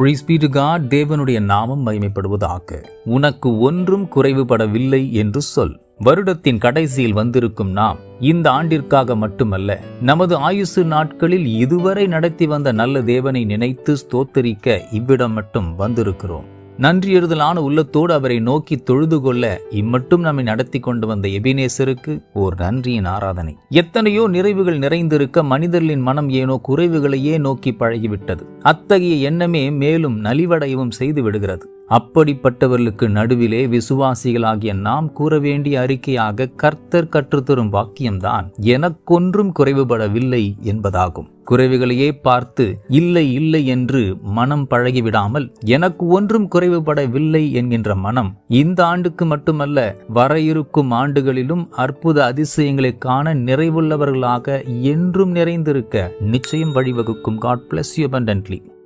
Praise be to God. தேவனுடைய நாமம் மகிமைப்படுவதாக. உனக்கு ஒன்றும் குறைவுபடவில்லை என்று சொல். வருடத்தின் கடைசியில் வந்திருக்கும் நாம் இந்த ஆண்டிற்காக மட்டுமல்ல, நமது ஆயுசு நாட்களில் இதுவரை நடத்தி வந்த நல்ல தேவனை நினைத்து ஸ்தோத்தரிக்க இவ்விடம் மட்டும் வந்திருக்கிறோம். நன்றியறுதலான உள்ளத்தோடு அவரை நோக்கி தொழுது கொள்ள இம்மட்டும் நம்மை நடத்தி கொண்டு வந்த எபினேசருக்கு ஓர் நன்றியின் ஆராதனை. எத்தனையோ நிறைவுகள் நிறைந்திருக்க மனிதர்களின் மனம் ஏனோ குறைவுகளையே நோக்கி பழகிவிட்டது. அத்தகைய எண்ணமே மேலும் நலிவடையவும் செய்து விடுகிறது. அப்படிப்பட்டவர்களுக்கு நடுவிலே விசுவாசிகளாகிய நாம் கூற வேண்டிய அறிக்கையாக கர்த்தர் கற்றுத்தரும் வாக்கியம்தான் எனக்கொன்றும் குறைவுபடவில்லை என்பதாகும். குறைவுகளையே பார்த்து இல்லை இல்லை என்று மனம் பழகிவிடாமல் எனக்கு ஒன்றும் குறைவுபடவில்லை என்கின்ற மனம் இந்த ஆண்டுக்கு மட்டுமல்ல, வர இருக்கும் ஆண்டுகளிலும் அற்புத அதிசயங்களை காண நிறைவுள்ளவர்களாக என்றும் நிறைந்திருக்க நிச்சயம் வழிவகுக்கும். God bless you abundantly.